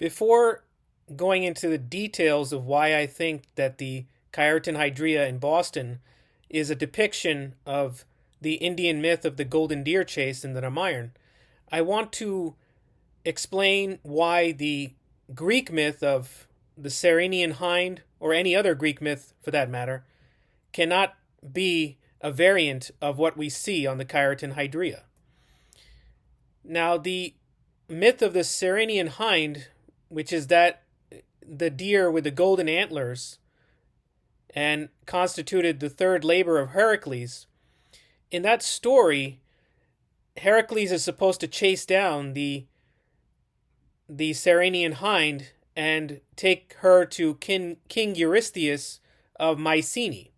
Before going into the details of why I think that the Caeretan Hydria in Boston is a depiction of the Indian myth of the golden deer chase in the Ramayana, I want to explain why the Greek myth of the Ceryneian Hind, or any other Greek myth for that matter, cannot be a variant of what we see on the Caeretan Hydria. Now, the myth of the Ceryneian Hind, which is that the deer with the golden antlers and constituted the third labor of Heracles, in that story, Heracles is supposed to chase down the Ceryneian Hind and take her to King Eurystheus of Mycenae.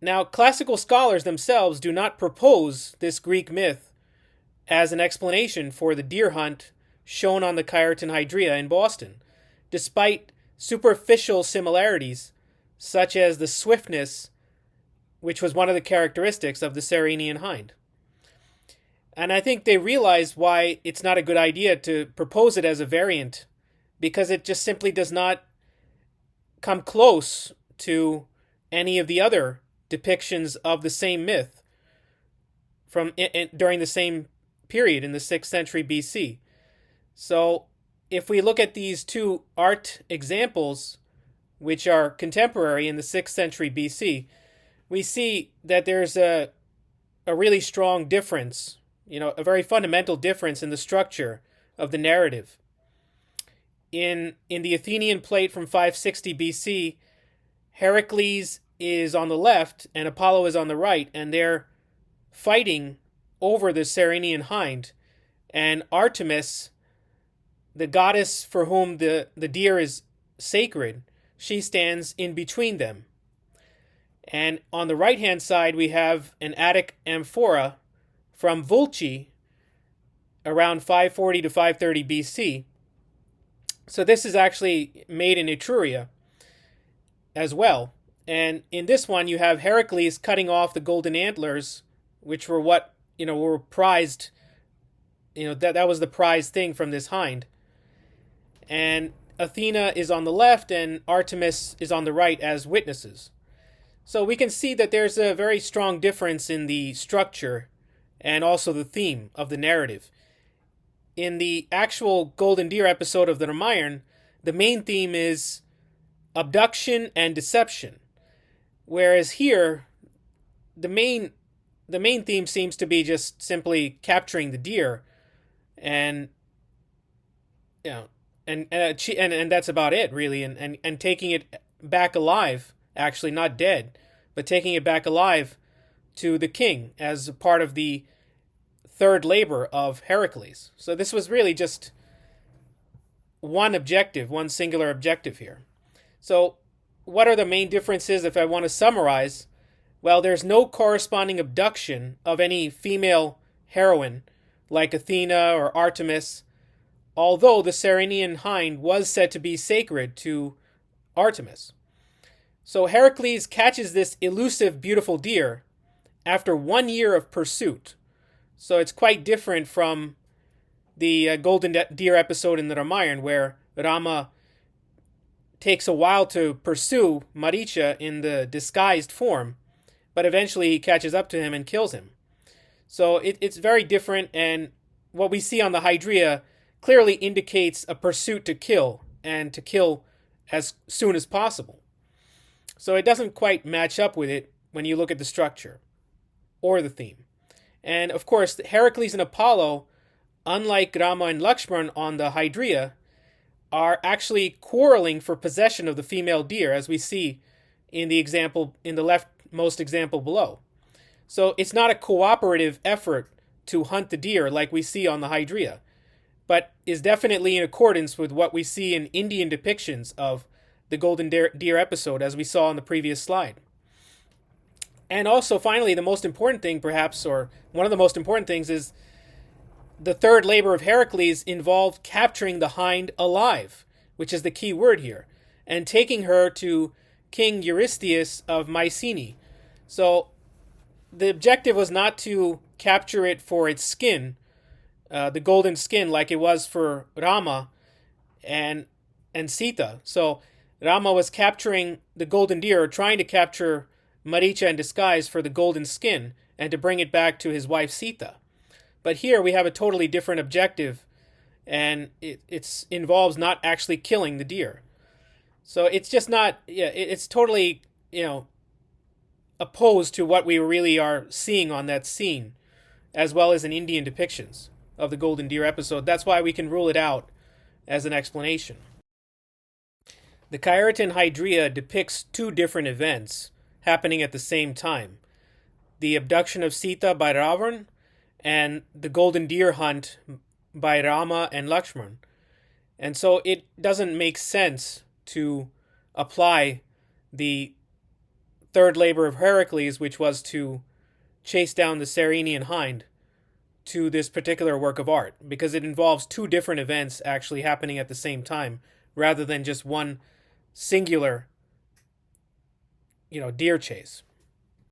Now, classical scholars themselves do not propose this Greek myth as an explanation for the deer hunt shown on the Caeretan Hydria in Boston, despite superficial similarities such as the swiftness, which was one of the characteristics of the Ceryneian Hind. And I think they realized why it's not a good idea to propose it as a variant, because it just simply does not come close to any of the other depictions of the same myth from during the same period in the 6th century BC. So if we look at these two art examples, which are contemporary in the 6th century BC, we see that there's a really strong difference, a very fundamental difference in the structure of the narrative. In the Athenian plate from 560 BC, Heracles is on the left and Apollo is on the right, and they're fighting over the Ceryneian Hind. And Artemis, the goddess for whom the deer is sacred, she stands in between them. And on the right-hand side, we have an Attic amphora from Vulci around 540 to 530 BC. So this is actually made in Etruria as well. And in this one, you have Heracles cutting off the golden antlers, which were what, were prized, that was the prized thing from this hind. And Athena is on the left and Artemis is on the right as witnesses. So we can see that there's a very strong difference in the structure and also the theme of the narrative. In the actual golden deer episode of the Ramayana, the main theme is abduction and deception. Whereas here, the main theme seems to be just simply capturing the deer, and and that's about it really, and taking it back alive, actually not dead, but taking it back alive to the king as part of the third labor of Heracles. So this was really just one singular objective here. So what are the main differences if I want to summarize? Well, there's no corresponding abduction of any female heroine like Athena or Artemis, although the Ceryneian Hind was said to be sacred to Artemis. So Heracles catches this elusive, beautiful deer after 1 year of pursuit. So it's quite different from the golden deer episode in the Ramayana, where Rama takes a while to pursue Maricha in the disguised form, but eventually he catches up to him and kills him. So it's very different, and what we see on the Hydria clearly indicates a pursuit to kill, and to kill as soon as possible. So it doesn't quite match up with it when you look at the structure or the theme. And of course, Heracles and Apollo, unlike Rama and Lakshman on the Hydria, are actually quarreling for possession of the female deer, as we see in the example, in the leftmost example below. So it's not a cooperative effort to hunt the deer like we see on the Hydria, but is definitely in accordance with what we see in Indian depictions of the golden deer episode, as we saw on the previous slide. And also, finally, the most important thing, perhaps, or one of the most important things, is the third labor of Heracles involved capturing the hind alive, which is the key word here, and taking her to King Eurystheus of Mycenae. So the objective was not to capture it for its skin, the golden skin, like it was for Rama, and Sita. So Rama was capturing the golden deer, or trying to capture Maricha in disguise for the golden skin and to bring it back to his wife Sita. But here we have a totally different objective, and it involves not actually killing the deer. So it's just not, it's totally, opposed to what we really are seeing on that scene, as well as in Indian depictions of the golden deer episode. That's why we can rule it out as an explanation. The Caeretan Hydria depicts two different events happening at the same time: the abduction of Sita by Ravan and the golden deer hunt by Rama and Lakshman. And so it doesn't make sense to apply the third labor of Heracles, which was to chase down the Ceryneian Hind, to this particular work of art, because it involves two different events actually happening at the same time, rather than just one singular, deer chase.